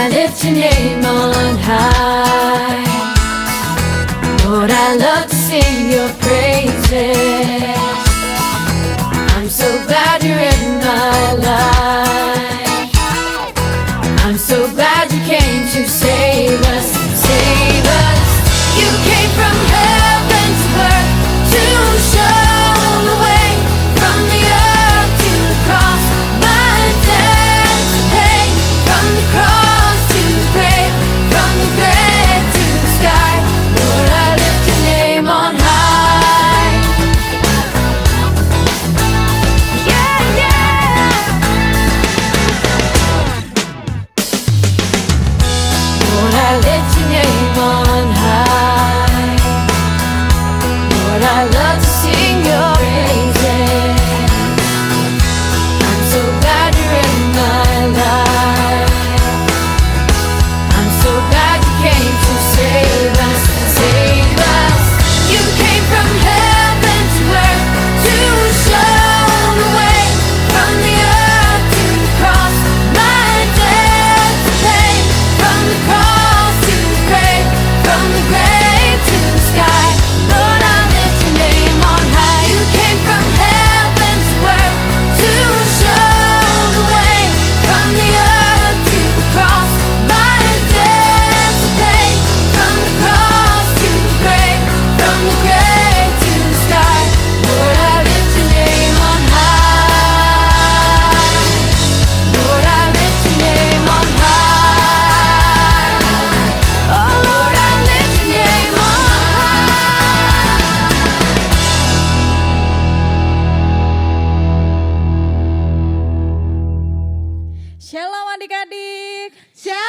I lift your name on high. Lord, I love to sing your praises. I'm so glad you're in my life. I'm so glad you came to save us, save us. You came from heaven to earth to show the way, from the earth to the cross, my debt to pay, from the cross to the grave, from the grave to the sky. Lord, I lift your name on high. Yeah, yeah. Lord, I lift your name on high. Lord, I love to sing your praises. I'm so glad you're in my life. I'm so glad you came to save us, save us. You came from heaven to earth to show the way, from the earth to the cross, my debt to pay, from the cross to the grave, from the grave to the sky. Lord, I lift your name on high. You came from heaven to earth to show the way, from the earth to the cross, my debt to pay, from the cross to the grave, from the grave to the sky. Lord, I lift your name on high. Lord, I lift your name on high. Oh Lord, I lift your name on Shalom adik-adik. Shalom.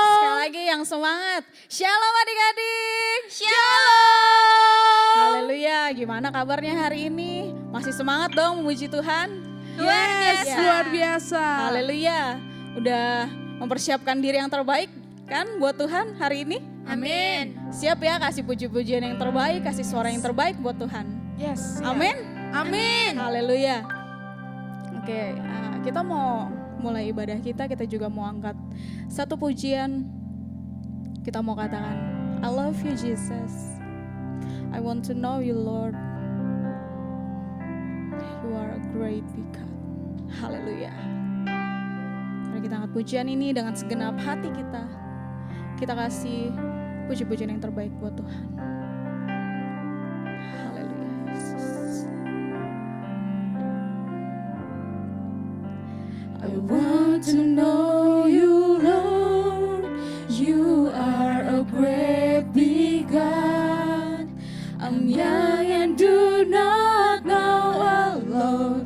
Sekali lagi yang semangat. Shalom adik-adik. Shalom. Haleluya. Gimana kabarnya hari ini? Masih semangat dong memuji Tuhan? Yes, Ya. luar biasa. Haleluya. Udah mempersiapkan diri yang terbaik kan buat Tuhan hari ini? Amin. Siap ya kasih puji-pujian yang terbaik, kasih suara yang terbaik buat Tuhan. Yes. Amin. Amin. Haleluya. Oke, kita mau mulai ibadah kita juga mau angkat satu pujian. Kita mau katakan, I love you Jesus. I want to know you Lord. You are a great big God. Haleluya. Mari kita angkat pujian ini dengan segenap hati kita. Kita kasih puji-pujian yang terbaik buat Tuhan. Haleluya Yesus. I want to know you, Lord. You are a great big God. I'm young and do not know a lot.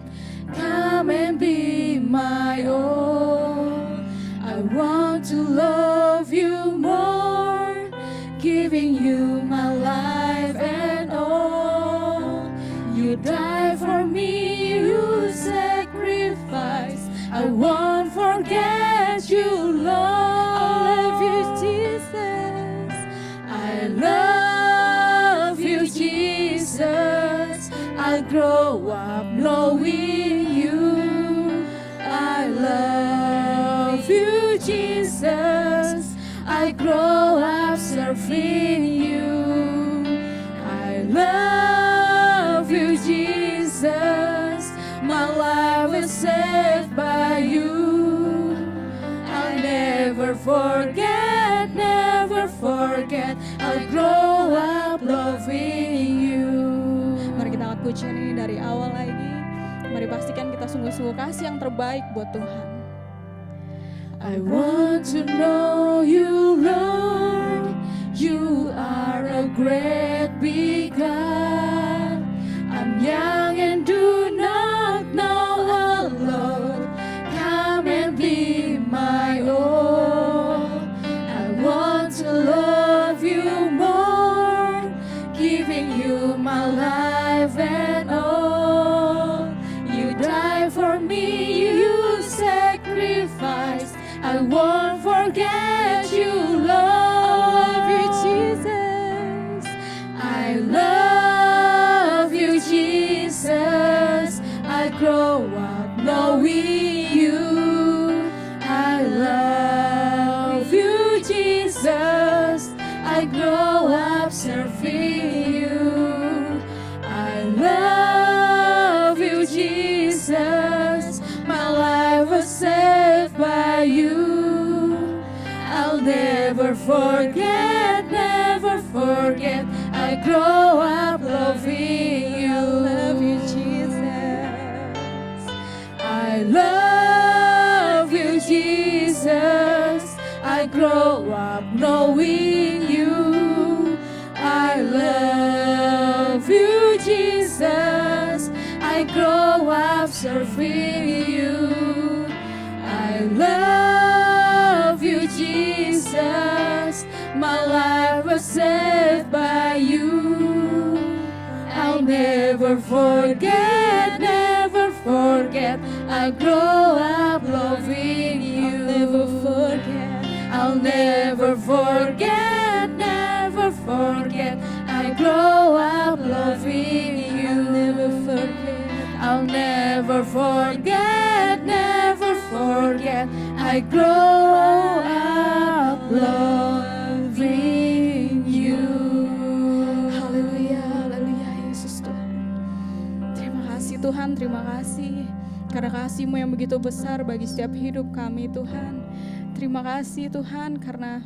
Come and be my own. I want to love you more, giving you my life and all. You died for me, you sacrificed. I won't forget you, Lord. I love you, Jesus. I love you, Jesus. I'll grow up knowing you. I love you, Jesus. I grow up serving you. I love you, Jesus. My life is saved by you. I'll never forget, never forget. I'll grow up loving you. Mari kita angkat pujian ini dari awal lagi. Mari pastikan kita sungguh-sungguh kasih yang terbaik buat Tuhan. I want to know you, Lord. You are a great big God. I'm young and do not know a lot. Come and be my all. I want to love you more, giving you my life and all. You died for me, you sacrificed. I won't forget you, Lord. I love you, Jesus. I love you, Jesus. I grow up knowing you. I love I'll never forget, never forget. I grow up loving you. I love you, Jesus. I love you, Jesus. I grow up knowing you. I love you, Jesus. I grow up serving you. I love you, Jesus. My life was saved by you. I'll never forget, never forget. I grow up loving you. Never forget. I'll never forget, never forget. I grow up loving you. Never forget. I'll never forget, never forget. I grow up loving you. Haleluya, haleluya Yesus Tuhan. Terima kasih Tuhan, terima kasih. Karena kasih-Mu yang begitu besar bagi setiap hidup kami Tuhan. Terima kasih Tuhan karena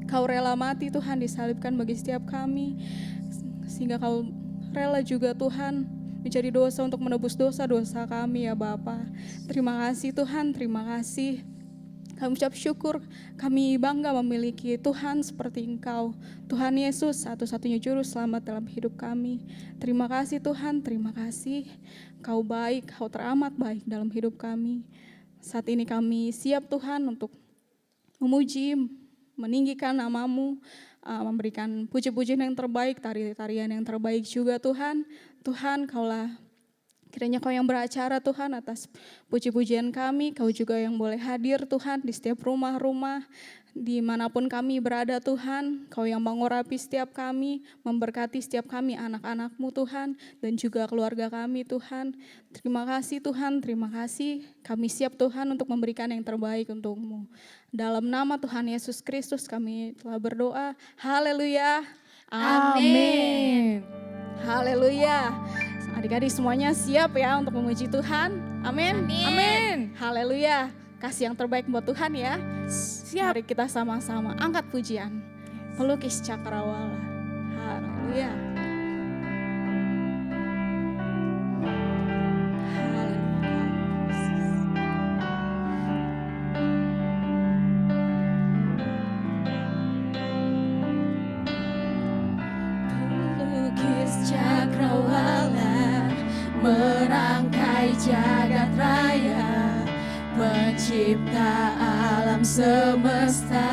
Kau rela mati Tuhan, disalibkan bagi setiap kami. Sehingga Kau rela juga Tuhan menjadi dosa untuk menebus dosa-dosa kami ya Bapa. Terima kasih Tuhan, terima kasih. Kami ucap syukur, kami bangga memiliki Tuhan seperti Engkau. Tuhan Yesus, satu-satunya juru selamat dalam hidup kami. Terima kasih Tuhan, terima kasih. Kau baik, Kau teramat baik dalam hidup kami. Saat ini kami siap Tuhan untuk memuji, meninggikan nama-Mu, memberikan puji-pujian yang terbaik, tarian yang terbaik juga Tuhan. Tuhan, Kaulah kiranya Kau yang beracara Tuhan atas puji-pujian kami. Kau juga yang boleh hadir Tuhan di setiap rumah-rumah, dimanapun kami berada Tuhan. Kau yang mengurapi setiap kami, memberkati setiap kami anak-anak-Mu Tuhan, dan juga keluarga kami Tuhan. Terima kasih Tuhan, terima kasih. Kami siap Tuhan untuk memberikan yang terbaik untuk-Mu. Dalam nama Tuhan Yesus Kristus kami telah berdoa. Haleluya. Amin. Haleluya. Adik-adik semuanya siap ya untuk memuji Tuhan. Amin. Amin. Haleluya. Kasih yang terbaik buat Tuhan ya. Siap. Mari kita sama-sama angkat pujian. Pelukis Cakrawala. Haleluya. Pelukis cakrawala, merangkai jagat raya, pencipta alam semesta,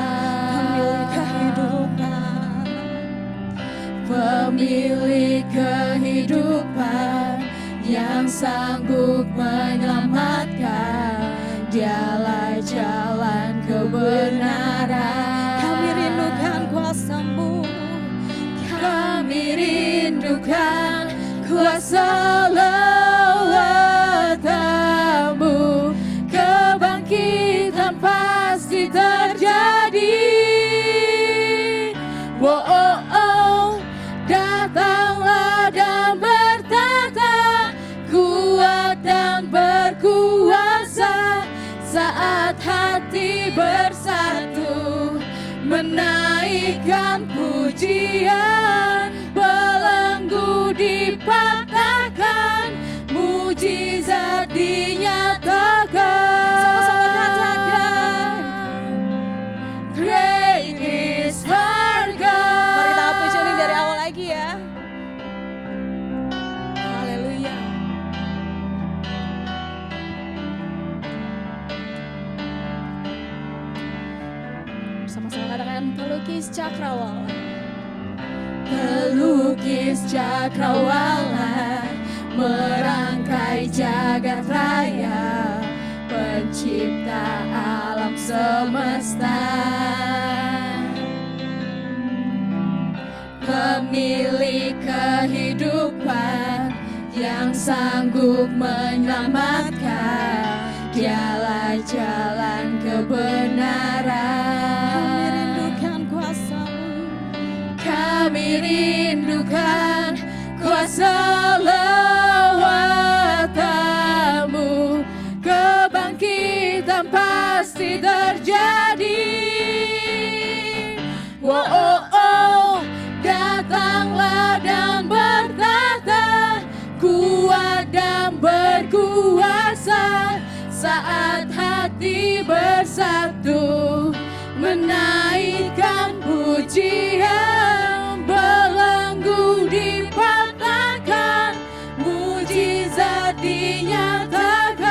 pemilik kehidupan yang sanggup menyelamatkan. Dialah jalan kebenaran. Kami rindukan kuasa-Mu. Kami rindukan kuasa lewat-Mu. Kebangkitan pasti terjadi. Oh, oh, oh. Datanglah dan bertata, kuat dan berkuasa. Saat hati bersatu, menaikkan pujian, belenggu dipatahkan, mujizat dinyatakan. Sama-sama katakan, Great is our God. mari kita pujian dari awal lagi ya. Haleluya. Sama-sama katakan pelukis cakrawala. Pelukis cakrawala, merangkai jagat raya, pencipta alam semesta, pemilik kehidupan yang sanggup menyelamatkan. Dialah jalan kebenaran. Kami rindukan kuasa-Mu. Kami rindukan kuasa lewat-Mu. Kebangkitan pasti terjadi. saat hati bersatu menaikkan pujian, belenggu dipatahkan, mujizat dinyatakan.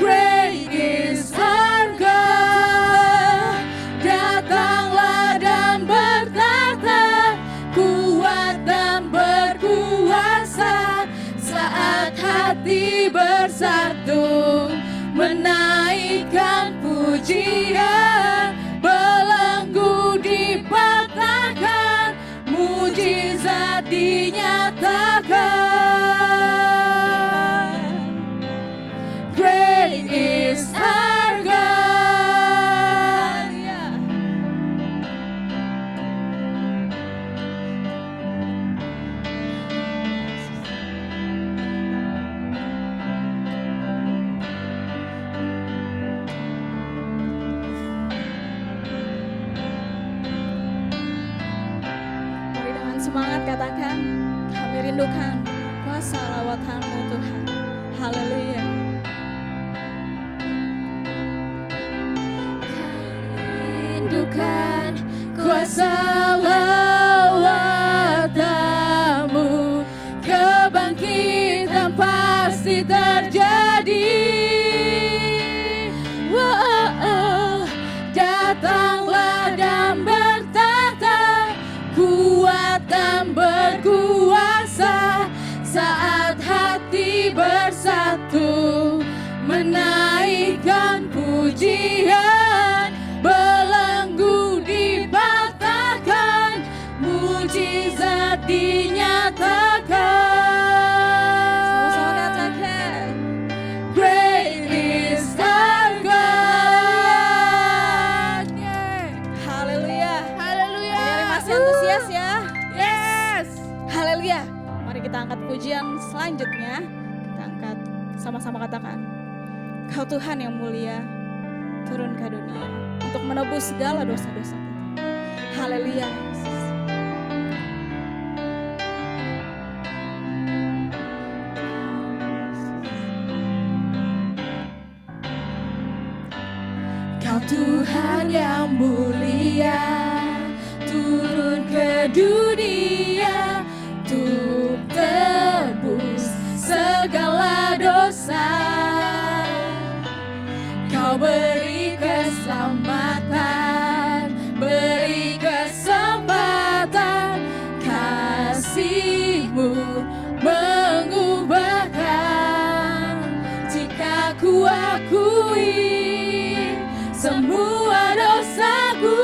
Great is our God, datanglah dan bertata, kuat dan berkuasa, saat hati bersatu menaikkan pujian, belenggu dipatahkan, mujizat dinyatakan. Great is our God. Yeah. Mari dengan semangat katakan, kami rindukan kuasa lawatan-Mu Tuhan. Haleluya. Rindukan kuasa lawatan-Mu, kebangkitan pasti terjadi. Wow, datanglah dan bertata, kuat dan berkuasa, saat hati bersatu menaikkan pujian, belenggu dipatahkan, mujizat dinyatakan. Sama-sama katakan, great is our God. Haleluya. Haleluya. Mari masih antusias ya. Yes. Haleluya. Mari kita angkat pujian selanjutnya. Kita angkat sama-sama katakan, Kau Tuhan yang mulia, turun ke dunia untuk menebus segala dosa-dosa kita. Haleluya. Yesus. Kau Tuhan yang mulia, turun ke dunia untuk tebus segala dosa. Kau beri keselamatan, beri kesempatan, kasih-Mu mengubahkan. Jika ku akui semua dosaku,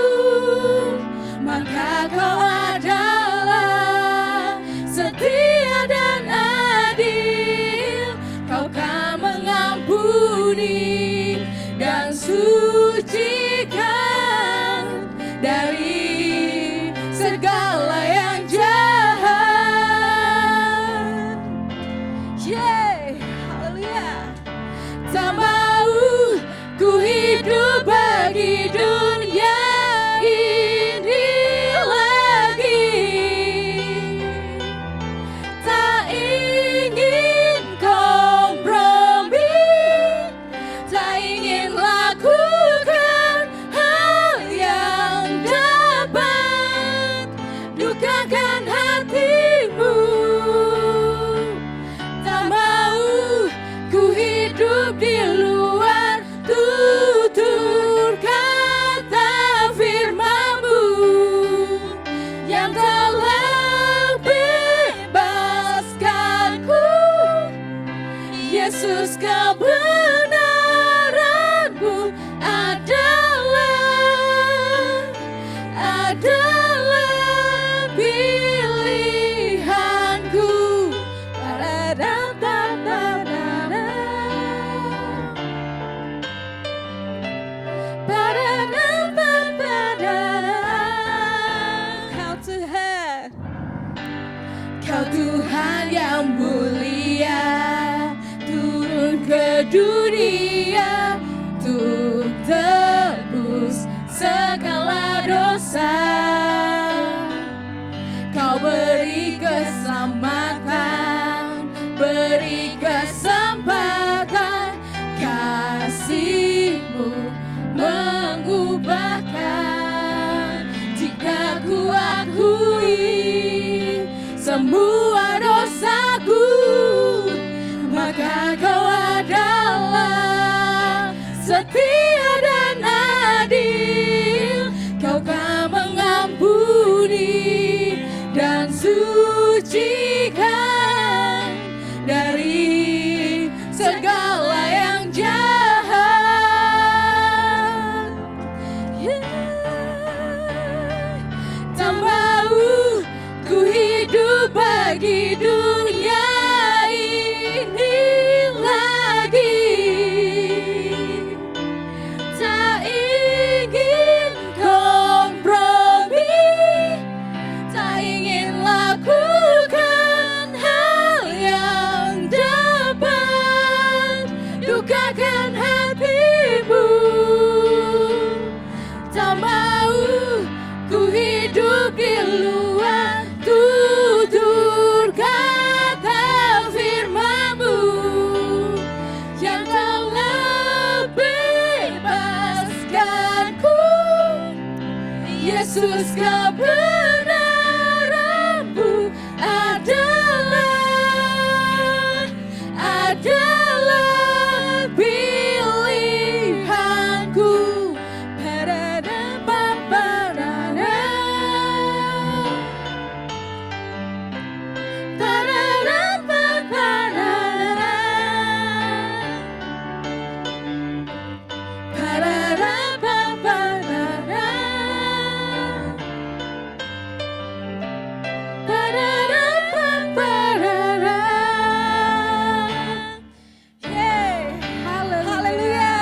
maka Kau adalah setia dan adil. Kau kan mengampuni dan sucikan dari segala yang jahat. Yeay, haleluya. Tak mau ku hidup bagi dunia ini lagi, tak ingin kompromi, tak ingin lakukan hal yang dapat dukakan hati-Mu. Tak mau ku hidup di luar tutur kata firman-Mu yang telah bebaskanku. Yesus, kebenaran-Mu adalah pilihanku. Da-da-da-da-da-da. Da-da-da-da-da-da. Kau Tuhan yang mulia, turun ke dunia untuk tebus segala dosa. Kau beri keselamatan, beri kasih-Mu mengubahkan. Jika ku akui semua dosaku, maka Kau adalah setia dan adil. Kau kan mengampuni dan sucikan dari segala yang jahat. Tak mau ku hidup bagi dunia ini lagi. Tak ingin kompromi, tak ingin lakukan hal yang dapat dukakan hatimu. Tak mau ku hidup di luar tutur kata firman-Mu yang telah bebaskanku. Yesus, kebenaran-Mu adalah pilihanku. Parada-pa-parada. Parada-pa-parada. Parada-pa-parada. Parada-pa-parada. Yeay, haleluya.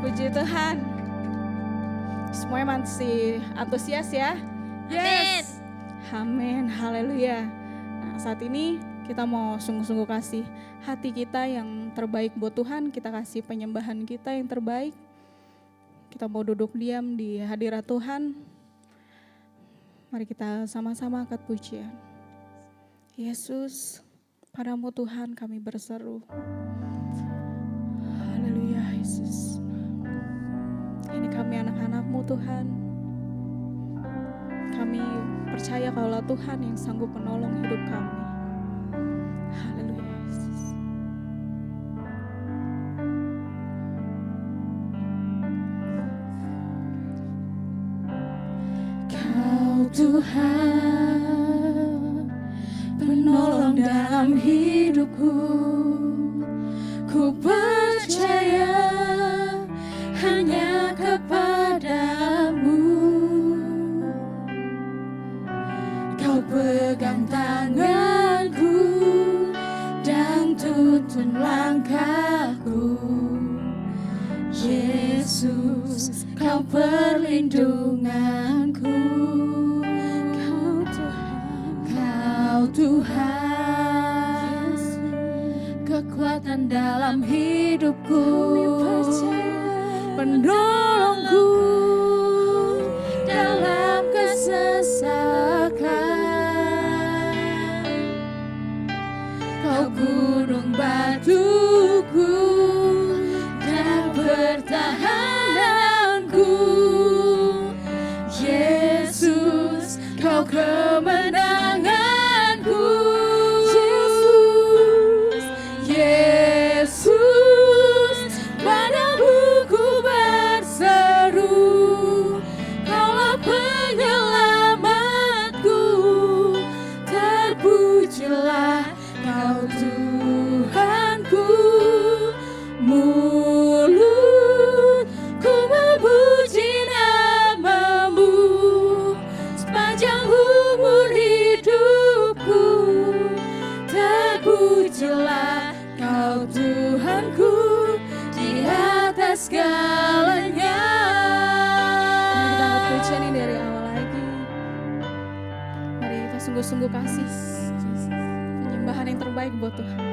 Puji Tuhan. Semuanya masih antusias ya? Yes. Amin, haleluya. Nah, saat ini kita mau sungguh-sungguh kasih hati kita yang terbaik buat Tuhan. Kita kasih penyembahan kita yang terbaik. Kita mau duduk diam di hadirat Tuhan. Mari kita sama-sama angkat pujian. Yesus, padamu Tuhan kami berseru. Haleluya Yesus. Ini kami anak-anak-Mu Tuhan. Kami percaya Kaulah Tuhan yang sanggup menolong hidup kami. Haleluya Yesus. Kau Tuhan, penolong dalam hidupku. Ku percaya hanya kepadamu. Kau pegang tanganku dan tuntun langkahku. Yesus, Kau perlindunganku. Kau Tuhan, kekuatan dalam hidupku. Penolongku dalam kesesakan. Kau gunung batuku dan pertahananku. Yesus, Kau kemenanganku. Yesus, padamu ku berseru. Kaulah penyelamatku. Terpujilah Kau Tuhanku. Mulutku memuji nama-Mu sepanjang umur hidupku. Terpujilah Kau Tuhanku di atas segalanya. Mari kita angkat pujian ini dari awal lagi. Mari kita sungguh-sungguh kasih penyembahan yang terbaik buat Tuhan.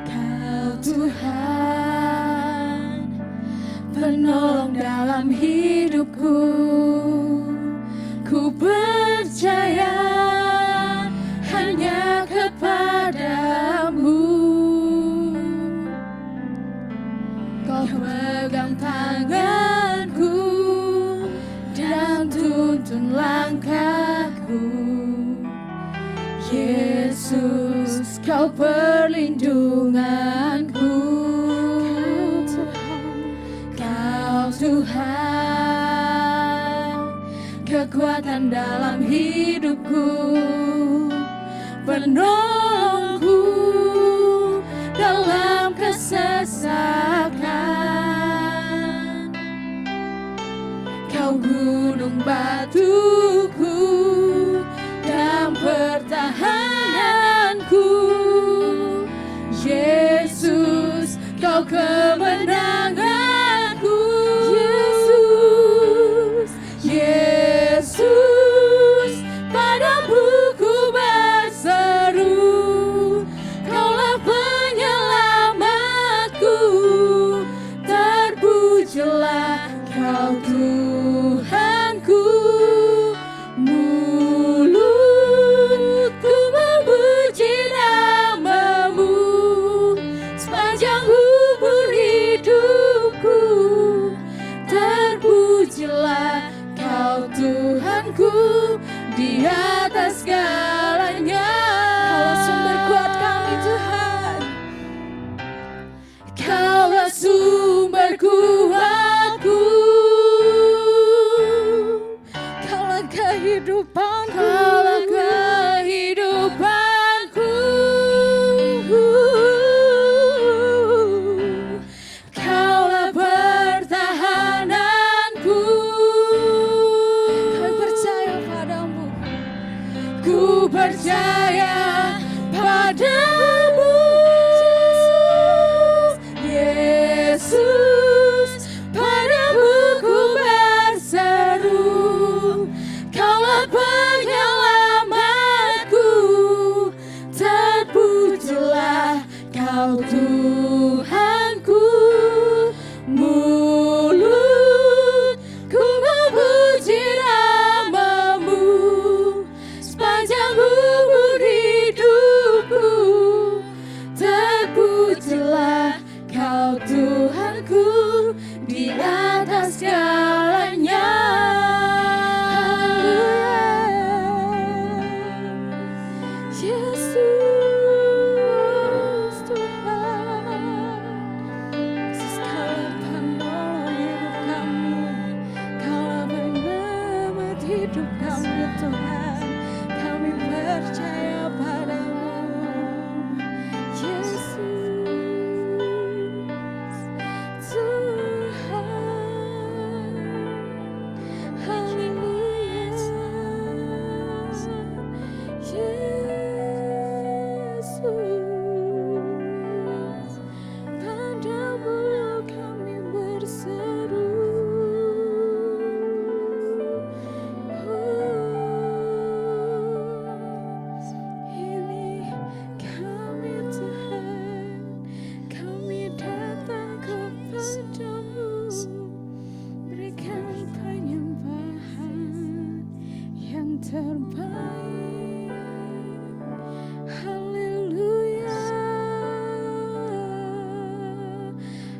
Kau Tuhan, penolong dalam hidupku. Ku percaya hanya kepadamu. Pegang tanganku dan tuntun langkahku. Yesus, kau perlindunganku. Kau Tuhan, kekuatan dalam hidupku, penolongku dalam kesesakan. Kau gunung batuku dan pertahananku. Yesus, kau kemenanganku. Yesus, Yesus, padamu ku berseru. Kaulah penyelamatku, terpujilah kau Tuhanku. Mulutku memuji namamu sepanjang umur hidupku. Terpujilah kau Tuhanku di atas segalanya. Kaulah sumber kuat kami Tuhan, kaulah sumber kuatku, kaulah kehidupanku, kaulah kehidupanku, kaulah pertahananku. Kami percaya padamu, ku percaya padamu. Yesus, padamu ku berseru. Kaulah penyelamatku, terpujilah kau Tuhanku. Mulutku memuji namamu sepanjang umur hidupku. Terpujilah kau Tuhanku di atas segalanya. Yesus Tuhan, Yesus kaulah penolong hidup kami, kaulah penyelamat hidup kami Tuhan. Kami percaya padamu, Yesus Tuhan. Haleluya. Yesus, padamu kami berseru. Ini kami Tuhan, kami datang kepadamu, berikan penyembahan yang terbaik. Haleluya,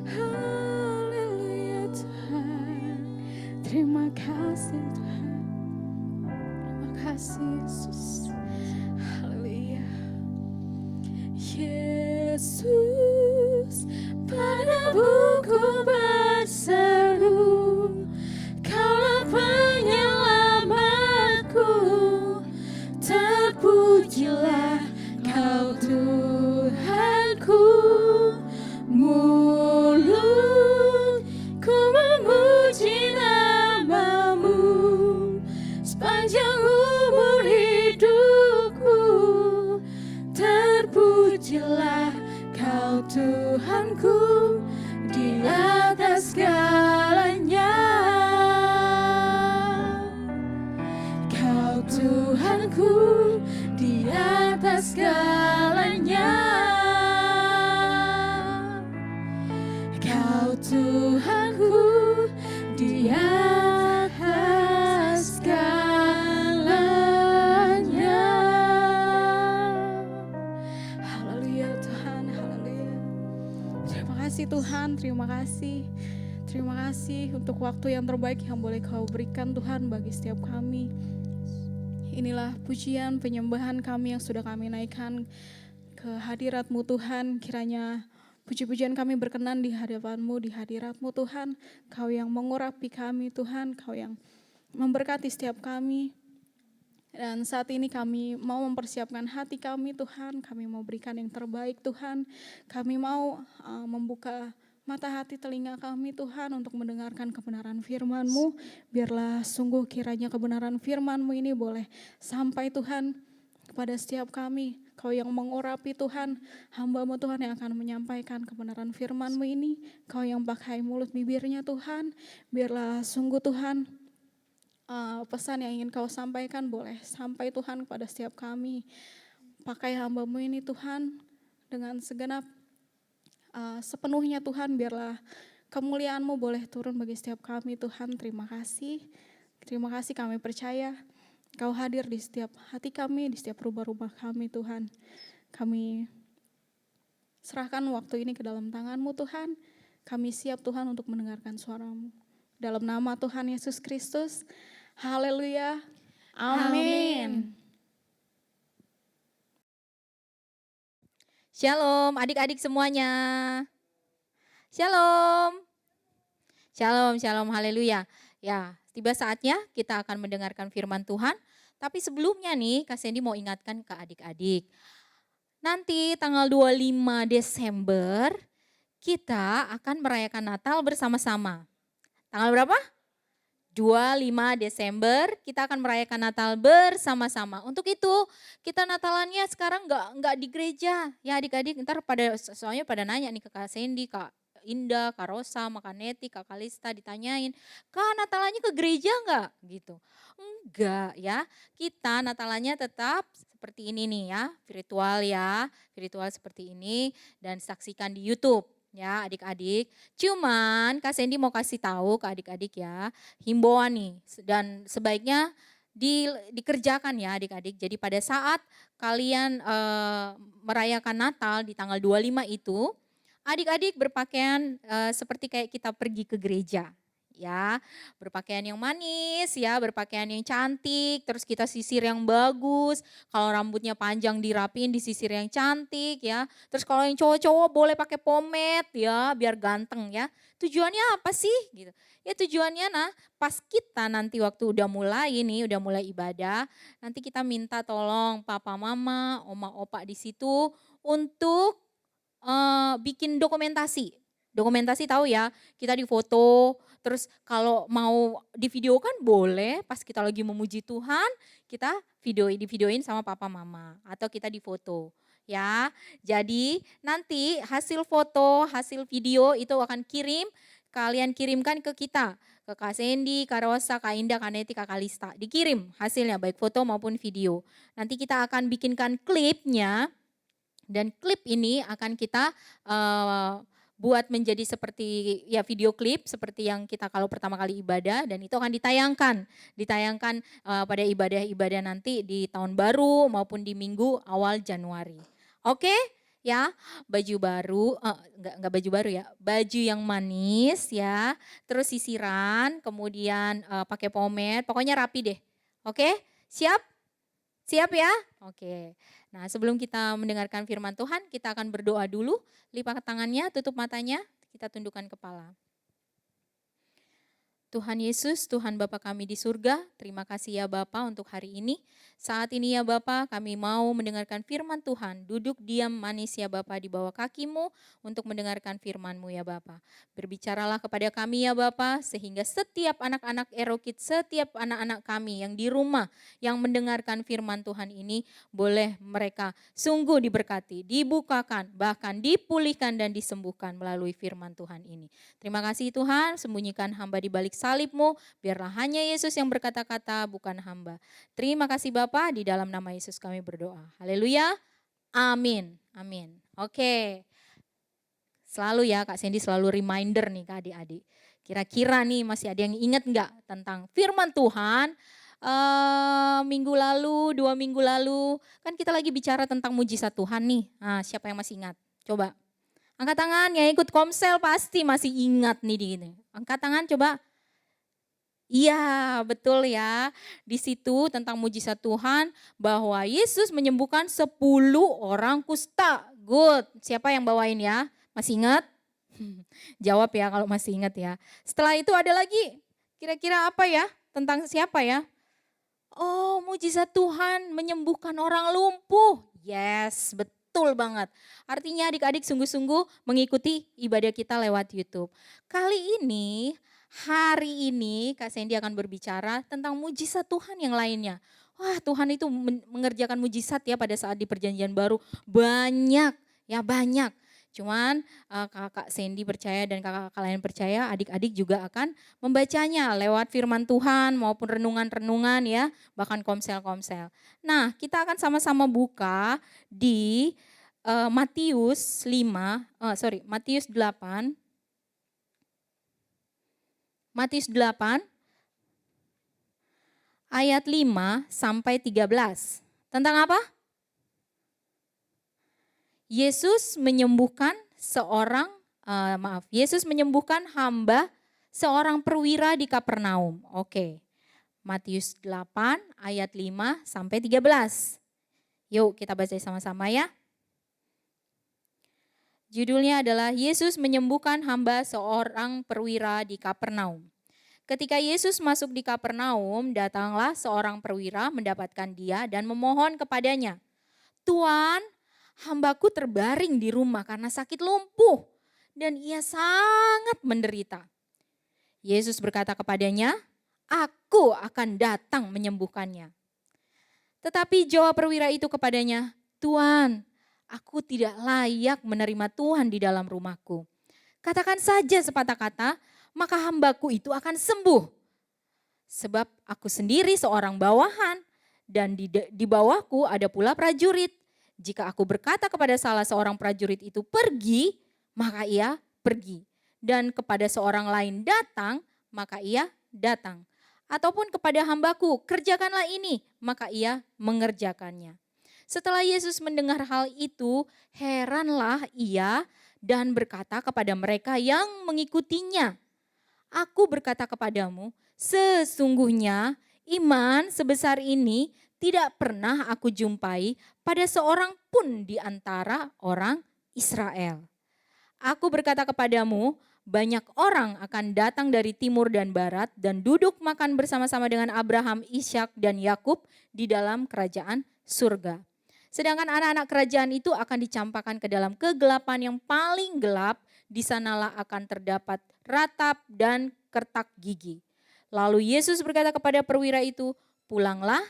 haleluya Tuhan. Terima kasih Tuhan, terima kasih Yesus. Haleluya. Yesus, padamu ku berseru. Kaulah penyelamatku, terpujilah kau Tuhanku. Mulutku memuji namamu sepanjang umur hidupku. Terpujilah kau Tuhanku di atas segalanya. Kau Tuhanku di atas segalanya. Kau Tuhanku di atas segalanya. Haleluya Tuhan, haleluya. Terima kasih Tuhan, terima kasih. Terima kasih untuk waktu yang terbaik yang boleh Kau berikan Tuhan bagi setiap kami. Inilah pujian penyembahan kami yang sudah kami naikkan ke hadirat-Mu Tuhan. Kiranya puji-pujian kami berkenan di hadapan-Mu, di hadirat-Mu Tuhan. Kau yang mengurapi kami Tuhan, Kau yang memberkati setiap kami. Dan saat ini kami mau mempersiapkan hati kami Tuhan, kami mau berikan yang terbaik Tuhan. Kami mau membuka mata hati telinga kami Tuhan untuk mendengarkan kebenaran firman-Mu. Biarlah sungguh kiranya kebenaran firman-Mu ini boleh sampai Tuhan kepada setiap kami. Kau yang mengurapi Tuhan, hamba-Mu Tuhan yang akan menyampaikan kebenaran firman-Mu ini. Kau yang pakai mulut bibirnya Tuhan, biarlah sungguh Tuhan pesan yang ingin Kau sampaikan boleh sampai Tuhan kepada setiap kami. Pakai hamba-Mu ini Tuhan dengan segenap sepenuhnya Tuhan, biarlah kemuliaan-Mu boleh turun bagi setiap kami Tuhan. Terima kasih kami percaya Kau hadir di setiap hati kami, di setiap rumah-rumah kami Tuhan. Kami serahkan waktu ini ke dalam tangan-Mu Tuhan. Kami siap Tuhan untuk mendengarkan suara-Mu. Dalam nama Tuhan Yesus Kristus, haleluya, amin. Shalom adik-adik semuanya. Shalom. Shalom, shalom, haleluya. Ya, tiba saatnya kita akan mendengarkan firman Tuhan. Tapi sebelumnya nih, Kak Sandy mau ingatkan ke adik-adik. Nanti tanggal 25 Desember kita akan merayakan Natal bersama-sama. Tanggal berapa? 25 Desember kita akan merayakan Natal bersama-sama. Untuk itu kita Natalannya sekarang nggak di gereja ya adik-adik. Ntar soalnya pada nanya nih ke Kak Sandy, Kak Indah, Kak Rosa, Kak Neti, Kak Kalista ditanyain, Kak Natalannya ke gereja nggak? Gitu. Enggak ya, kita Natalannya tetap seperti ini nih ya, virtual seperti ini dan saksikan di YouTube. Ya adik-adik, cuman Kak Sandy mau kasih tahu ke adik-adik ya, himbauan nih dan sebaiknya dikerjakan ya adik-adik. Jadi pada saat kalian merayakan Natal di tanggal 25 itu, adik-adik berpakaian seperti kayak kita pergi ke gereja. Ya, berpakaian yang manis ya, berpakaian yang cantik, terus kita sisir yang bagus. Kalau rambutnya panjang dirapiin, disisir yang cantik ya. Terus kalau yang cowok-cowok boleh pakai pomade ya, biar ganteng ya. Tujuannya apa sih gitu? Ya tujuannya pas kita nanti waktu udah mulai ibadah, nanti kita minta tolong papa mama, oma opa di situ untuk bikin dokumentasi. Dokumentasi tahu ya, kita difoto, terus kalau mau divideokan boleh pas kita lagi memuji Tuhan, kita divideoin sama papa mama atau kita difoto ya. Jadi nanti hasil foto, hasil video itu akan kalian kirimkan ke kita, ke Kak Sandy, Kak Rosa, Kak Indah, Kak Neti, Kak Kalista. Dikirim hasilnya baik foto maupun video. Nanti kita akan bikinkan klipnya dan klip ini akan kita buat menjadi seperti ya video klip seperti yang kita kalau pertama kali ibadah dan itu akan ditayangkan pada ibadah-ibadah nanti di tahun baru maupun di minggu awal Januari. Oke? Ya, baju baru, enggak baju baru ya, baju yang manis ya, terus sisiran, kemudian pakai pomade, pokoknya rapi deh. Oke? Siap? Siap ya? Oke. Nah sebelum kita mendengarkan firman Tuhan, kita akan berdoa dulu. Lipat tangannya, tutup matanya, kita tundukkan kepala. Tuhan Yesus, Tuhan Bapa kami di surga, terima kasih ya Bapa untuk hari ini. Saat ini ya Bapa, kami mau mendengarkan firman Tuhan. Duduk diam manis ya Bapa di bawah kaki-Mu untuk mendengarkan firman-Mu ya Bapa. Berbicaralah kepada kami ya Bapa, sehingga setiap anak-anak Erokid, setiap anak-anak kami yang di rumah yang mendengarkan firman Tuhan ini, boleh mereka sungguh diberkati, dibukakan, bahkan dipulihkan dan disembuhkan melalui firman Tuhan ini. Terima kasih Tuhan, sembunyikan hamba di balik salib-Mu, biarlah hanya Yesus yang berkata-kata, bukan hamba. Terima kasih Bapa, di dalam nama Yesus kami berdoa. Haleluya, amin, amin. Oke, selalu ya Kak Sandy selalu reminder nih ke adik-adik. Kira-kira nih masih ada yang ingat nggak tentang firman Tuhan? Minggu lalu, 2 minggu lalu, kan kita lagi bicara tentang mujizat Tuhan nih. Nah, siapa yang masih ingat? Coba. Angkat tangan, yang ikut komsel pasti masih ingat nih di ini. Angkat tangan coba. Iya, betul ya. Di situ tentang mujizat Tuhan bahwa Yesus menyembuhkan 10 orang kusta. Good. Siapa yang bawain ya? Masih ingat? Jawab ya kalau masih ingat ya. Setelah itu ada lagi. Kira-kira apa ya? Tentang siapa ya? Oh, mujizat Tuhan menyembuhkan orang lumpuh. Yes, betul banget. Artinya adik-adik sungguh-sungguh mengikuti ibadah kita lewat YouTube. Kali ini, hari ini Kak Sandy akan berbicara tentang mujizat Tuhan yang lainnya. Wah, Tuhan itu mengerjakan mujizat ya pada saat di perjanjian baru. Banyak, ya banyak. Cuman kakak Sandy percaya dan kakak-kakak lain percaya adik-adik juga akan membacanya lewat firman Tuhan maupun renungan-renungan ya, bahkan komsel-komsel. Nah, kita akan sama-sama buka di Matius 8. Matius 8 ayat 5 sampai 13. Tentang apa? Yesus menyembuhkan Yesus menyembuhkan hamba seorang perwira di Kapernaum. Oke. Matius 8 ayat 5 sampai 13. Yuk kita baca sama-sama ya. Judulnya adalah Yesus menyembuhkan hamba seorang perwira di Kapernaum. Ketika Yesus masuk di Kapernaum, datanglah seorang perwira mendapatkan dia dan memohon kepadanya, "Tuan, hambaku terbaring di rumah karena sakit lumpuh dan ia sangat menderita." Yesus berkata kepadanya, "Aku akan datang menyembuhkannya." Tetapi jawab perwira itu kepadanya, "Tuan, aku tidak layak menerima Tuhan di dalam rumahku. Katakan saja sepatah kata, maka hambaku itu akan sembuh. Sebab aku sendiri seorang bawahan dan di bawahku ada pula prajurit. Jika aku berkata kepada salah seorang prajurit itu pergi, maka ia pergi. Dan kepada seorang lain datang, maka ia datang. Ataupun kepada hambaku, kerjakanlah ini, maka ia mengerjakannya." Setelah Yesus mendengar hal itu, heranlah ia dan berkata kepada mereka yang mengikutinya, "Aku berkata kepadamu, sesungguhnya iman sebesar ini tidak pernah aku jumpai pada seorang pun di antara orang Israel. Aku berkata kepadamu, banyak orang akan datang dari timur dan barat dan duduk makan bersama-sama dengan Abraham, Ishak dan Yakub di dalam kerajaan surga. Sedangkan anak-anak kerajaan itu akan dicampakkan ke dalam kegelapan yang paling gelap, di sanalah akan terdapat ratap dan kertak gigi." Lalu Yesus berkata kepada perwira itu, "Pulanglah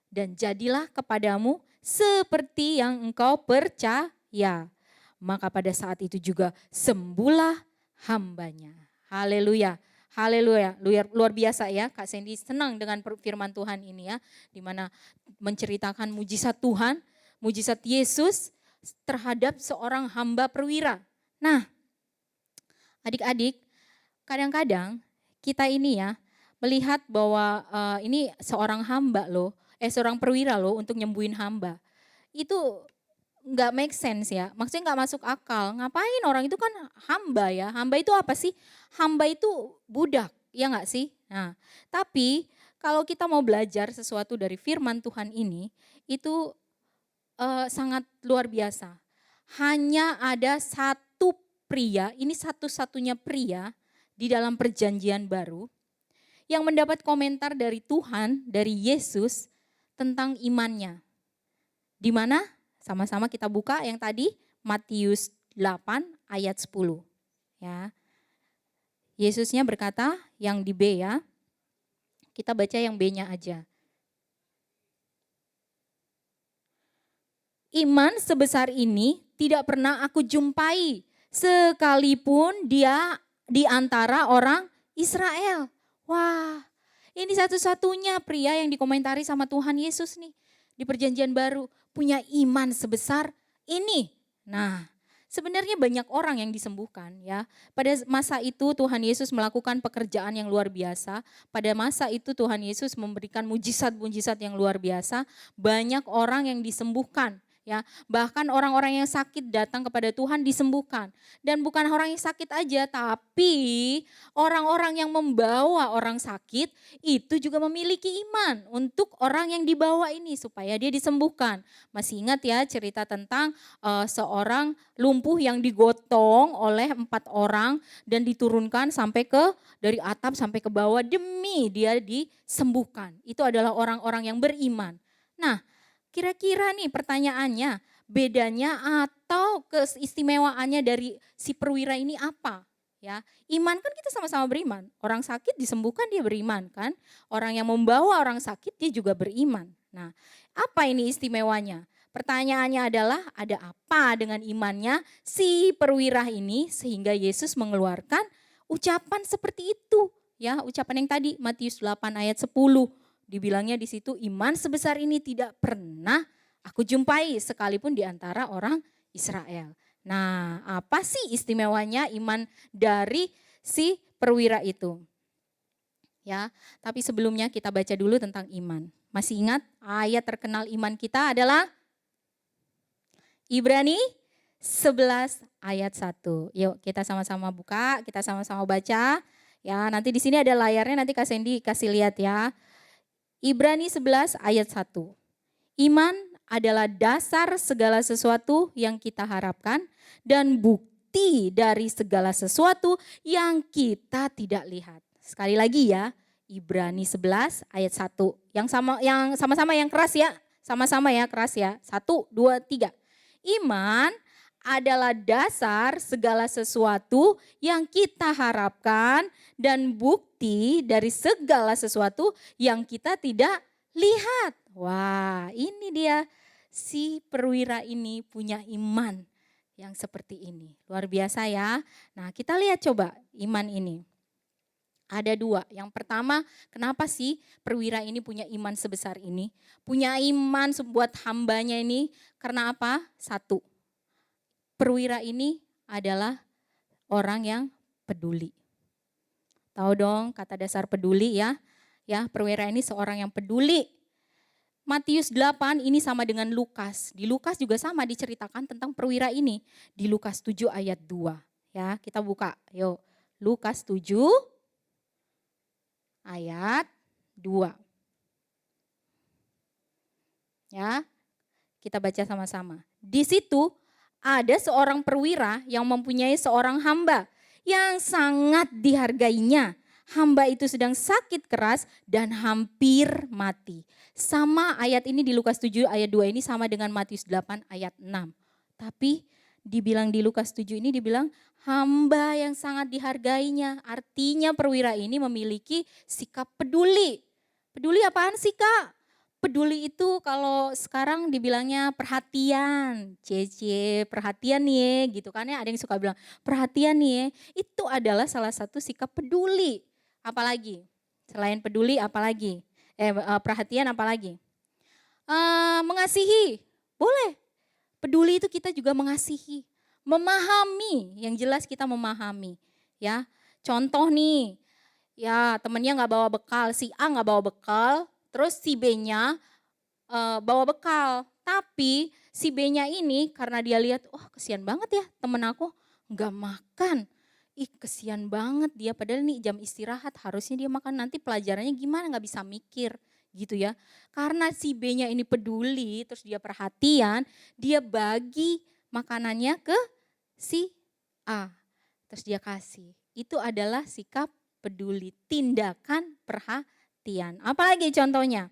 dan jadilah kepadamu seperti yang engkau percaya." Maka pada saat itu juga sembuhlah hambanya. Haleluya. Haleluya, luar biasa ya. Kak Sandy senang dengan firman Tuhan ini ya, di mana menceritakan mujizat Tuhan, mujizat Yesus terhadap seorang hamba perwira. Nah, adik-adik, kadang-kadang kita ini ya melihat bahwa ini seorang hamba loh, seorang perwira loh untuk nyembuhin hamba. Itu nggak make sense ya, maksudnya nggak masuk akal. Ngapain, orang itu kan hamba ya, hamba itu apa sih? Hamba itu budak, ya nggak sih? Nah, tapi kalau kita mau belajar sesuatu dari firman Tuhan ini, itu sangat luar biasa. Hanya ada satu pria, ini satu-satunya pria di dalam perjanjian baru yang mendapat komentar dari Tuhan, dari Yesus tentang imannya. Di mana? Sama-sama kita buka yang tadi, Matius 8 ayat 10. Ya. Yesusnya berkata yang di B ya. Kita baca yang B-nya aja. "Iman sebesar ini tidak pernah aku jumpai sekalipun dia di antara orang Israel." Wah, ini satu-satunya pria yang dikomentari sama Tuhan Yesus nih di perjanjian baru, punya iman sebesar ini. Nah, sebenarnya banyak orang yang disembuhkan ya. Pada masa itu Tuhan Yesus melakukan pekerjaan yang luar biasa. Pada masa itu Tuhan Yesus memberikan mujizat-mujizat yang luar biasa. Banyak orang yang disembuhkan Ya, bahkan orang-orang yang sakit datang kepada Tuhan disembuhkan. Dan bukan orang yang sakit aja, tapi orang-orang yang membawa orang sakit itu juga memiliki iman untuk orang yang dibawa ini supaya dia disembuhkan. Masih ingat ya cerita tentang seorang lumpuh yang digotong oleh 4 orang dan diturunkan sampai dari atap sampai ke bawah demi dia disembuhkan. Itu adalah orang-orang yang beriman. Nah, kira-kira nih pertanyaannya, bedanya atau keistimewaannya dari si perwira ini apa? Ya, iman kan kita sama-sama beriman. Orang sakit disembuhkan dia beriman kan? Orang yang membawa orang sakit dia juga beriman. Nah, apa ini istimewanya? Pertanyaannya adalah ada apa dengan imannya si perwira ini sehingga Yesus mengeluarkan ucapan seperti itu? Ya, ucapan yang tadi Matius 8 ayat 10. Dibilangnya di situ iman sebesar ini tidak pernah aku jumpai sekalipun di antara orang Israel. Nah, apa sih istimewanya iman dari si perwira itu? Ya, tapi sebelumnya kita baca dulu tentang iman. Masih ingat ayat terkenal iman kita adalah Ibrani 11 ayat 1. Yuk kita sama-sama buka, kita sama-sama baca. Ya, nanti di sini ada layarnya, nanti Kak Sandy kasih lihat ya. Ibrani 11 ayat 1. Iman adalah dasar segala sesuatu yang kita harapkan dan bukti dari segala sesuatu yang kita tidak lihat. Sekali lagi ya, Ibrani 11 ayat 1. Yang sama-sama yang keras ya. Sama-sama ya keras ya. 1, 2, 3. Iman adalah dasar segala sesuatu yang kita harapkan dan bukti dari segala sesuatu yang kita tidak lihat. Wah, ini dia si perwira ini punya iman yang seperti ini. Luar biasa ya. Nah, kita lihat coba iman ini. Ada 2. Yang pertama, kenapa sih perwira ini punya iman sebesar ini? Punya iman buat hambanya ini karena apa? 1. Perwira ini adalah orang yang peduli. Tahu dong kata dasar peduli ya. Ya, perwira ini seorang yang peduli. Matius 8 ini sama dengan Lukas. Di Lukas juga sama diceritakan tentang perwira ini. Di Lukas 7 ayat 2. Ya, kita buka. Yuk, Lukas 7 ayat 2. Ya, kita baca sama-sama. Di situ ada seorang perwira yang mempunyai seorang hamba yang sangat dihargainya. Hamba itu sedang sakit keras dan hampir mati. Sama ayat ini di Lukas 7 ayat 2 ini sama dengan Matius 8 ayat 6. Tapi dibilang di Lukas 7 ini dibilang hamba yang sangat dihargainya. Artinya perwira ini memiliki sikap peduli. Peduli apaan sih Kak? Peduli itu kalau sekarang dibilangnya perhatian, perhatian nih ya, gitu kan ya, ada yang suka bilang perhatian nih ya, itu adalah salah satu sikap peduli. Apalagi? Selain peduli apalagi? Perhatian apalagi? Mengasihi, boleh. Peduli itu kita juga mengasihi, memahami, yang jelas kita memahami. Ya, contoh nih, ya temennya nggak bawa bekal, si A nggak bawa bekal, terus si B-nya bawa bekal. Tapi si B-nya ini karena dia lihat, oh kesian banget ya temen aku nggak makan. Ih kesian banget dia, padahal nih jam istirahat harusnya dia makan, nanti pelajarannya gimana nggak bisa mikir gitu ya. Karena si B-nya ini peduli, terus dia perhatian, dia bagi makanannya ke si A. Terus dia kasih. Itu adalah sikap peduli, tindakan perhatian. Apalagi contohnya?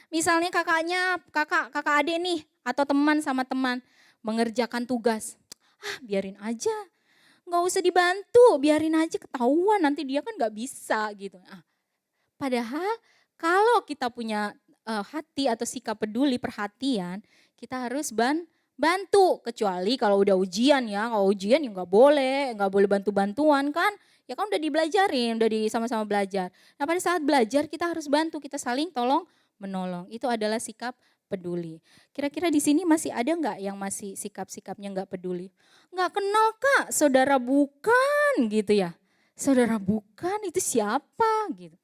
Misalnya kakak adik nih atau teman sama teman mengerjakan tugas. Biarin aja, nggak usah dibantu, biarin aja ketahuan nanti dia kan nggak bisa gitu. Padahal kalau kita punya hati atau sikap peduli perhatian, kita harus bantu. Kecuali kalau udah ujian ya, kalau ujian ya nggak boleh bantu-bantuan kan. Ya kan udah dibelajarin, udah sama-sama belajar. Nah pada saat belajar kita harus bantu, kita saling tolong menolong. Itu adalah sikap peduli. Kira-kira di sini masih ada nggak yang masih sikap-sikapnya nggak peduli? Nggak kenal Kak, saudara bukan gitu ya. Saudara bukan itu siapa gitu.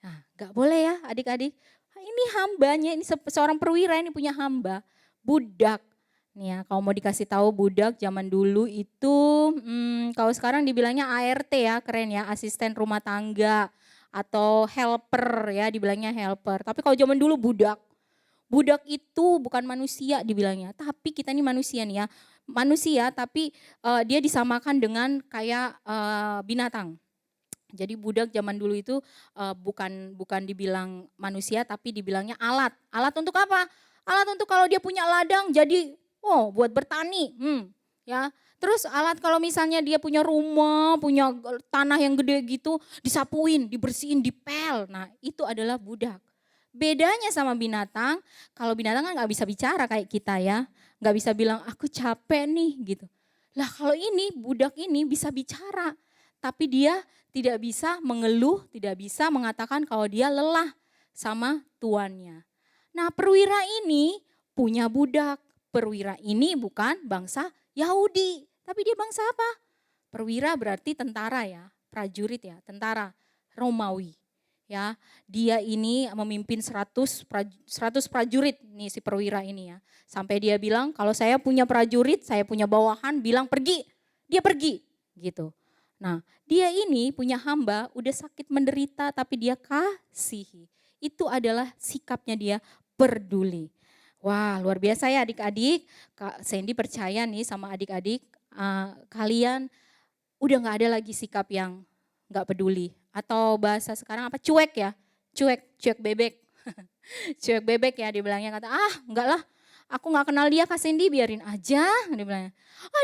Nah nggak boleh ya adik-adik. Ini hambanya, ini seorang perwira ini punya hamba, budak. Nih ya, kalau mau dikasih tahu budak zaman dulu itu, kalau sekarang dibilangnya ART ya, keren ya, asisten rumah tangga atau helper ya, dibilangnya helper. Tapi kalau zaman dulu budak. Budak itu bukan manusia dibilangnya, tapi kita ini manusia nih ya. Manusia tapi dia disamakan dengan kayak binatang. Jadi budak zaman dulu itu bukan dibilang manusia tapi dibilangnya alat. Alat untuk apa? Alat untuk kalau dia punya ladang jadi buat bertani. Ya. Terus alat kalau misalnya dia punya rumah, punya tanah yang gede gitu, disapuin, dibersihin, dipel. Nah, itu adalah budak. Bedanya sama binatang, kalau binatang kan nggak bisa bicara kayak kita ya. Nggak bisa bilang aku capek nih gitu. Lah kalau ini budak ini bisa bicara. Tapi dia tidak bisa mengeluh, tidak bisa mengatakan kalau dia lelah sama tuannya. Nah perwira ini punya budak. Perwira ini bukan bangsa Yahudi. Tapi dia bangsa apa? Perwira berarti tentara ya, prajurit ya, tentara Romawi. Ya, dia ini memimpin 100 prajurit nih si perwira ini ya. Sampai dia bilang kalau saya punya prajurit, saya punya bawahan bilang pergi, dia pergi gitu. Nah, dia ini punya hamba udah sakit menderita tapi dia kasihi. Itu adalah sikapnya dia peduli. Wah, luar biasa ya adik-adik. Kak Sandy percaya nih sama adik-adik, kalian udah gak ada lagi sikap yang gak peduli. Atau bahasa sekarang apa, cuek ya, cuek bebek. Cuek bebek ya dibilangnya, kata enggak lah, aku gak kenal dia Kak Sandy, biarin aja. Dibilangnya,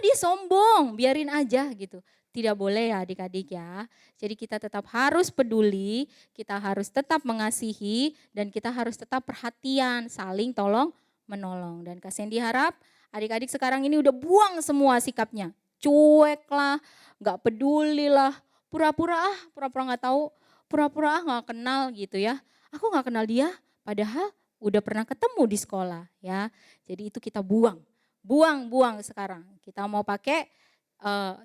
dia sombong, biarin aja gitu. Tidak boleh ya adik-adik ya. Jadi kita tetap harus peduli, kita harus tetap mengasihi, dan kita harus tetap perhatian, saling tolong menolong. Dan Kak Sandy harap adik-adik sekarang ini udah buang semua sikapnya. Cuek lah, gak peduli lah, pura-pura gak tahu, pura-pura gak kenal gitu ya. Aku gak kenal dia, padahal udah pernah ketemu di sekolah ya. Jadi itu kita buang sekarang. Kita mau pakai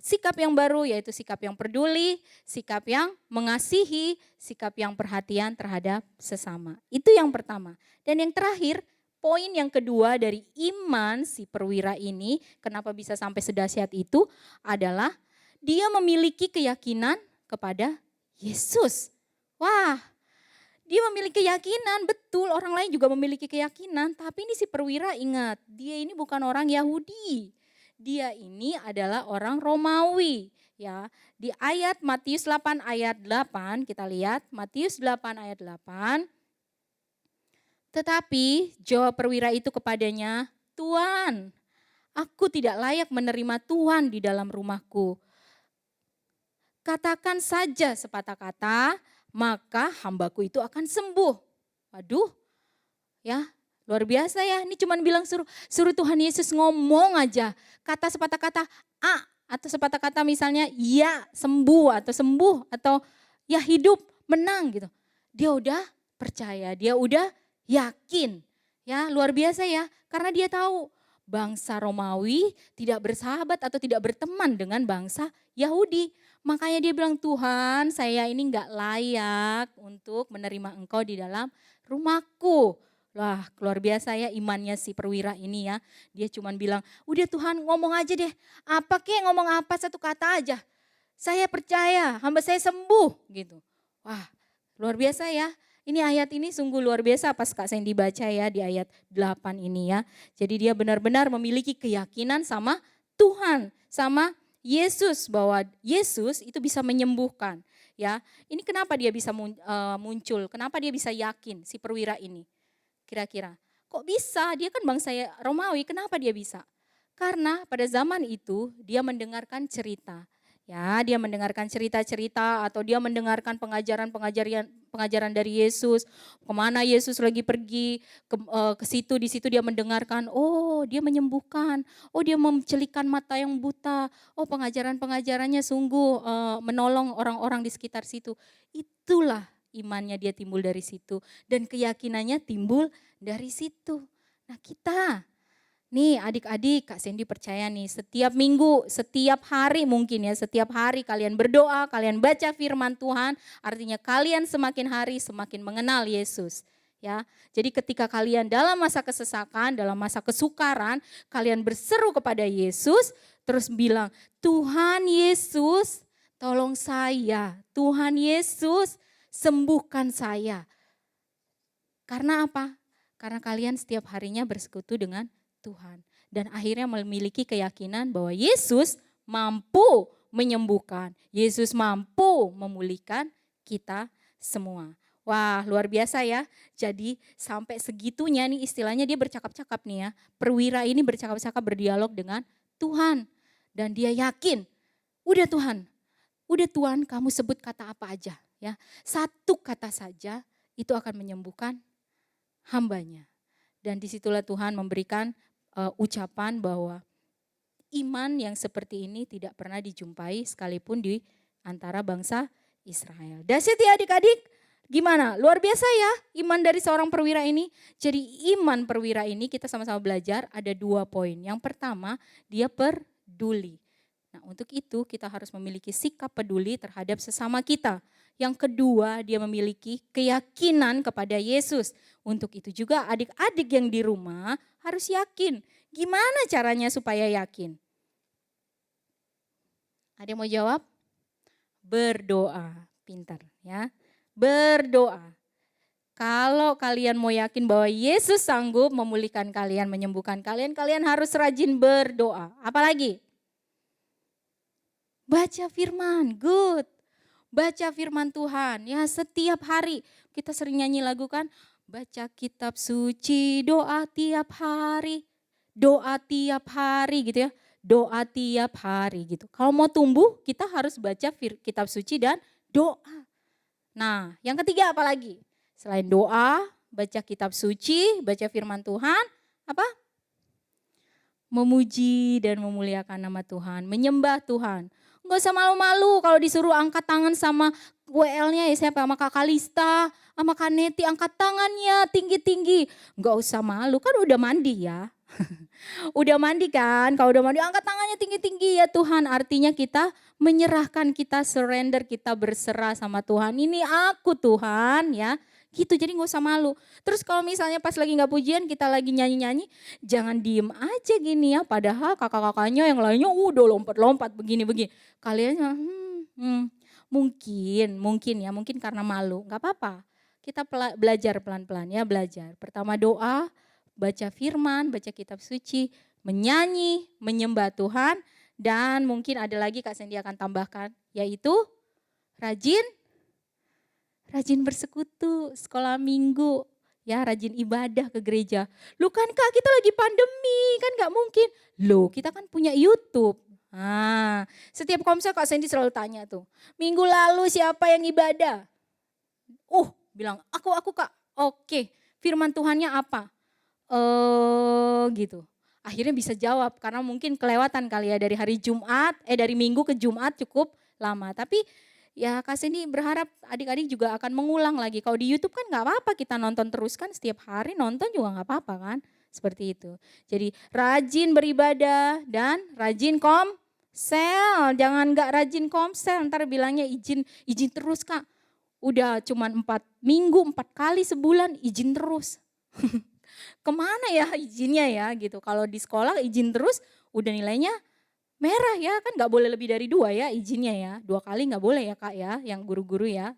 sikap yang baru, yaitu sikap yang peduli, sikap yang mengasihi, sikap yang perhatian terhadap sesama. Itu yang pertama. Dan yang terakhir, poin yang kedua dari iman si perwira ini, kenapa bisa sampai sedahsyat itu adalah dia memiliki keyakinan kepada Yesus. Wah, dia memiliki keyakinan, betul, orang lain juga memiliki keyakinan, tapi ini si perwira ingat, dia ini bukan orang Yahudi. Dia ini adalah orang Romawi, ya. Di ayat Matius 8 ayat 8 kita lihat, Matius 8 ayat 8. Tetapi jawab perwira itu kepadanya, "Tuan, aku tidak layak menerima Tuhan di dalam rumahku. Katakan saja sepatah kata, maka hambaku itu akan sembuh." Waduh, ya. Luar biasa ya, ini cuma bilang suruh Tuhan Yesus ngomong aja. Kata sepatah kata atau sepatah kata misalnya ya sembuh atau ya hidup, menang gitu. Dia udah percaya, dia udah yakin. Ya luar biasa ya, karena dia tahu bangsa Romawi tidak bersahabat atau tidak berteman dengan bangsa Yahudi. Makanya dia bilang, Tuhan saya ini gak layak untuk menerima engkau di dalam rumahku. Wah luar biasa ya imannya si perwira ini ya. Dia cuma bilang, udah Tuhan ngomong aja deh. Apa kek ngomong apa, satu kata aja. Saya percaya hamba saya sembuh gitu. Wah luar biasa ya. Ini ayat ini sungguh luar biasa pas Kak Sandy baca ya di ayat 8 ini ya. Jadi dia benar-benar memiliki keyakinan sama Tuhan, sama Yesus, bahwa Yesus itu bisa menyembuhkan. Ya, ini kenapa dia bisa muncul, kenapa dia bisa yakin si perwira ini? Kira-kira, kok bisa? Dia kan bangsa Romawi, kenapa dia bisa? Karena pada zaman itu dia mendengarkan cerita. Ya, dia mendengarkan cerita-cerita atau dia mendengarkan pengajaran dari Yesus. Kemana Yesus lagi pergi, ke situ, di situ dia mendengarkan, oh dia menyembuhkan, oh dia mencelikan mata yang buta, oh pengajarannya sungguh menolong orang-orang di sekitar situ. Itulah imannya dia timbul dari situ dan keyakinannya timbul dari situ. Nah kita, nih adik-adik Kak Sandy percaya nih setiap minggu, setiap hari mungkin ya, setiap hari kalian berdoa, kalian baca firman Tuhan, artinya kalian semakin hari semakin mengenal Yesus. ya. Jadi ketika kalian dalam masa kesesakan, dalam masa kesukaran, kalian berseru kepada Yesus, terus bilang, Tuhan Yesus tolong saya, Tuhan Yesus sembuhkan saya. Karena apa? Karena kalian setiap harinya bersekutu dengan Tuhan. Dan akhirnya memiliki keyakinan bahwa Yesus mampu menyembuhkan. Yesus mampu memulihkan kita semua. Wah, luar biasa ya. Jadi sampai segitunya nih istilahnya dia bercakap-cakap nih ya. Perwira ini bercakap-cakap berdialog dengan Tuhan. Dan dia yakin, udah Tuhan kamu sebut kata apa aja ya. Satu kata saja itu akan menyembuhkan hambanya. Dan disitulah Tuhan memberikan ucapan bahwa iman yang seperti ini tidak pernah dijumpai sekalipun di antara bangsa Israel. Dahsyat ya adik-adik, gimana? Luar biasa ya iman dari seorang perwira ini. Jadi iman perwira ini kita sama-sama belajar ada 2 poin. Yang pertama dia peduli. Nah untuk itu kita harus memiliki sikap peduli terhadap sesama kita. Yang kedua dia memiliki keyakinan kepada Yesus. Untuk itu juga adik-adik yang di rumah harus yakin. Gimana caranya supaya yakin? Ada yang mau jawab? Berdoa, pintar ya. Berdoa. Kalau kalian mau yakin bahwa Yesus sanggup memulihkan kalian, menyembuhkan kalian, kalian harus rajin berdoa. Apalagi? Baca firman, good. Baca firman Tuhan, ya setiap hari. Kita sering nyanyi lagu kan, baca kitab suci, doa tiap hari. Doa tiap hari gitu ya, doa tiap hari gitu. Kalau mau tumbuh kita harus baca kitab suci dan doa. Nah yang ketiga apa lagi? Selain doa, baca kitab suci, baca firman Tuhan, apa? Memuji dan memuliakan nama Tuhan, menyembah Tuhan. Enggak usah malu-malu kalau disuruh angkat tangan sama WL-nya ya siapa, sama Kak Kalista, sama Kak Neti, angkat tangannya tinggi-tinggi. Enggak usah malu, kan udah mandi ya. Udah mandi kan, kalau udah mandi angkat tangannya tinggi-tinggi ya Tuhan. Artinya kita menyerahkan, kita surrender, kita berserah sama Tuhan. Ini aku Tuhan ya. Gitu, jadi gak usah malu. Terus kalau misalnya pas lagi gak pujian, kita lagi nyanyi-nyanyi, jangan diem aja gini ya. Padahal kakak-kakaknya yang lainnya udah lompat-lompat begini-begini. Kalian mungkin karena malu, gak apa-apa. Kita belajar pelan-pelan ya, belajar. Pertama doa, baca firman, baca kitab suci, menyanyi, menyembah Tuhan. Dan mungkin ada lagi Kak Sandy akan tambahkan, yaitu rajin bersekutu, sekolah minggu, ya rajin ibadah ke gereja. Lu kan Kak kita lagi pandemi, kan gak mungkin. Loh kita kan punya YouTube. Nah, setiap komsel Kak Sandy selalu tanya tuh, minggu lalu siapa yang ibadah? Bilang aku Kak, oke, firman Tuhannya apa? Gitu. Akhirnya bisa jawab karena mungkin kelewatan kali ya dari Minggu ke Jumat cukup lama. Tapi ya Kak Cindy berharap adik-adik juga akan mengulang lagi. Kalau di YouTube kan gak apa-apa kita nonton terus kan, setiap hari nonton juga gak apa-apa kan. Seperti itu. Jadi rajin beribadah dan rajin komsel. Jangan gak rajin komsel, ntar bilangnya izin terus Kak. Udah cuman 4 minggu, 4 kali sebulan izin terus. Kemana ya izinnya ya gitu. Kalau di sekolah izin terus udah nilainya merah ya, kan gak boleh lebih dari 2 ya izinnya ya. 2 kali gak boleh ya Kak ya, yang guru-guru ya.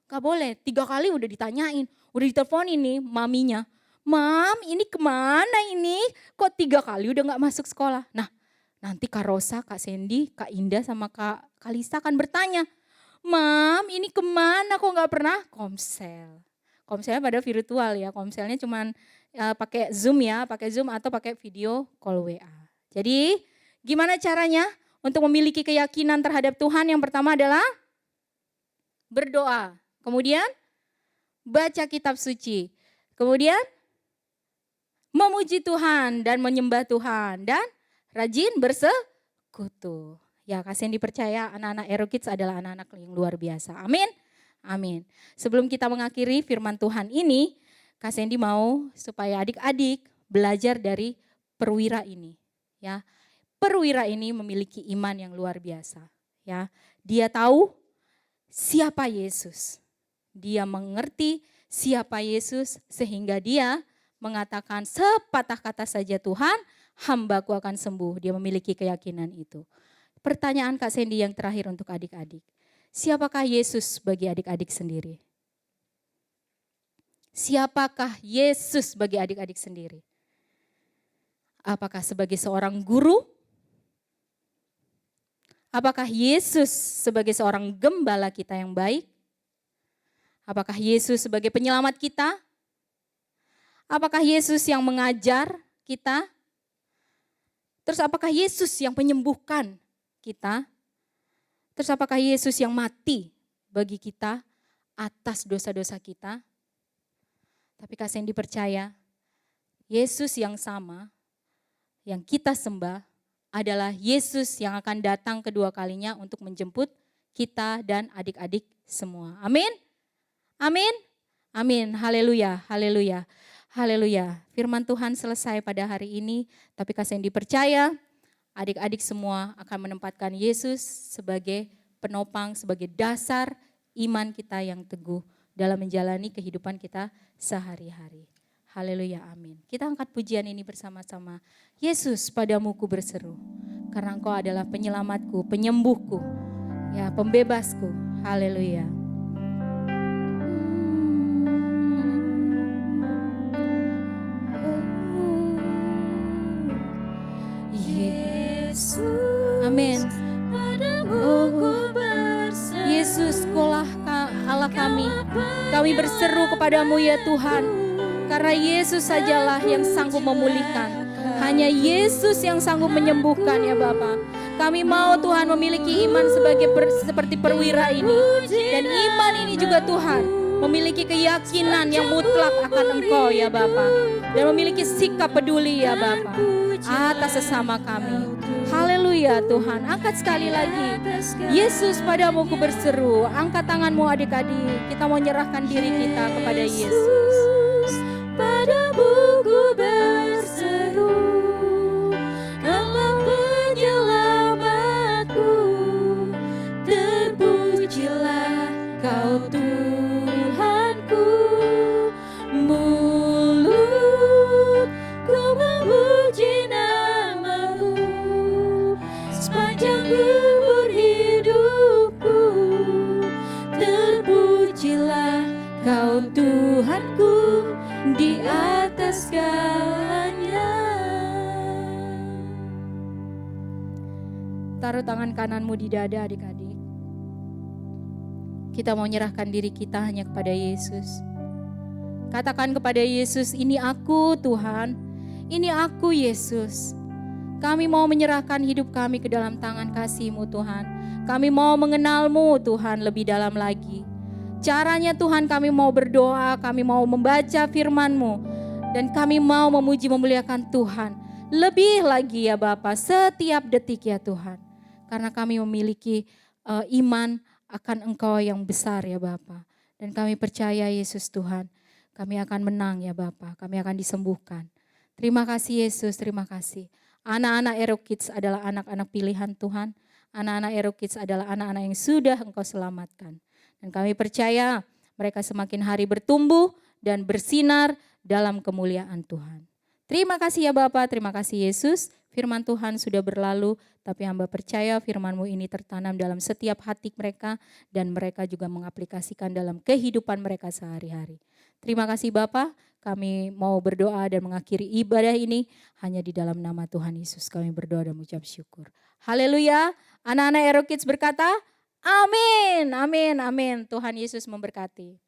Gak boleh, 3 kali udah ditanyain, udah diteleponin nih maminya. Mam ini kemana ini, kok 3 kali udah gak masuk sekolah. Nah nanti Kak Rosa, Kak Sandy, Kak Indah sama Kak Kalista akan bertanya. Mam ini kemana kok gak pernah komsel. Komselnya pada virtual ya, komselnya cuman pakai Zoom ya, pakai Zoom atau pakai video call WA. Jadi gimana caranya untuk memiliki keyakinan terhadap Tuhan? Yang pertama adalah berdoa, kemudian baca kitab suci, kemudian memuji Tuhan dan menyembah Tuhan, dan rajin bersekutu. Ya kasih yang dipercaya anak-anak Aero Kids adalah anak-anak yang luar biasa. Amin. Amin. Sebelum kita mengakhiri firman Tuhan ini, Kak Sandy mau supaya adik-adik belajar dari perwira ini. Ya, perwira ini memiliki iman yang luar biasa. Ya, dia tahu siapa Yesus. Dia mengerti siapa Yesus sehingga dia mengatakan sepatah kata saja Tuhan, hambaku akan sembuh. Dia memiliki keyakinan itu. Pertanyaan Kak Sandy yang terakhir untuk adik-adik. Siapakah Yesus bagi adik-adik sendiri? Siapakah Yesus bagi adik-adik sendiri? Apakah sebagai seorang guru? Apakah Yesus sebagai seorang gembala kita yang baik? Apakah Yesus sebagai penyelamat kita? Apakah Yesus yang mengajar kita? Terus apakah Yesus yang menyembuhkan kita? Terus apakah Yesus yang mati bagi kita atas dosa-dosa kita? Tapi Kak Sandy percaya, Yesus yang sama, yang kita sembah, adalah Yesus yang akan datang kedua kalinya untuk menjemput kita dan adik-adik semua. Amin? Amin? Amin. Haleluya, haleluya, haleluya. Firman Tuhan selesai pada hari ini, tapi Kak Sandy percaya adik-adik semua akan menempatkan Yesus sebagai penopang, sebagai dasar iman kita yang teguh dalam menjalani kehidupan kita sehari-hari. Haleluya, amin. Kita angkat pujian ini bersama-sama. Yesus, padamu ku berseru, karena Engkau adalah penyelamatku, penyembuhku, ya, pembebasku. Haleluya. Yesus, Amin. padamu ku berseru. Yesus, Kaulah Allah kami. Kami berseru kepadamu ya Tuhan. Karena Yesus sajalah yang sanggup memulihkan. Hanya Yesus yang sanggup menyembuhkan ya Bapa. Kami mau Tuhan memiliki iman seperti perwira ini. Dan iman ini juga Tuhan memiliki keyakinan yang mutlak akan Engkau ya Bapa. Dan memiliki sikap peduli ya Bapa atas sesama kami. Haleluya Tuhan. Angkat sekali lagi. Yesus, padamu ku berseru. Angkat tanganmu adik-adik. Kita mau menyerahkan diri kita kepada Yesus. Padamu ku berseru, Engkau penyelamatku. Terpujilah Kau Tuhanku. Mulutku memuji nama-Mu sepanjang umur hidupku. Terpujilah Kau Tuhanku di atas segalanya. Taruh tangan kananmu di dada adik-adik. Kita mau menyerahkan diri kita hanya kepada Yesus. Katakan kepada Yesus, ini aku Tuhan, ini aku Yesus. Kami mau menyerahkan hidup kami ke dalam tangan kasih-Mu Tuhan. Kami mau mengenal-Mu Tuhan lebih dalam lagi. Caranya Tuhan kami mau berdoa, kami mau membaca firman-Mu. Dan kami mau memuji memuliakan Tuhan. Lebih lagi ya Bapa, setiap detik ya Tuhan. Karena kami memiliki iman akan Engkau yang besar ya Bapa. Dan kami percaya Yesus Tuhan, kami akan menang ya Bapa, kami akan disembuhkan. Terima kasih Yesus, terima kasih. Anak-anak Ero Kids adalah anak-anak pilihan Tuhan. Anak-anak Ero Kids adalah anak-anak yang sudah Engkau selamatkan. Dan kami percaya mereka semakin hari bertumbuh dan bersinar dalam kemuliaan Tuhan. Terima kasih ya Bapa, terima kasih Yesus. Firman Tuhan sudah berlalu, tapi hamba percaya firman-Mu ini tertanam dalam setiap hati mereka dan mereka juga mengaplikasikan dalam kehidupan mereka sehari-hari. Terima kasih Bapa, kami mau berdoa dan mengakhiri ibadah ini hanya di dalam nama Tuhan Yesus. Kami berdoa dan mengucap syukur. Haleluya, anak-anak Ero Kids berkata, amin, amin, amin. Tuhan Yesus memberkati.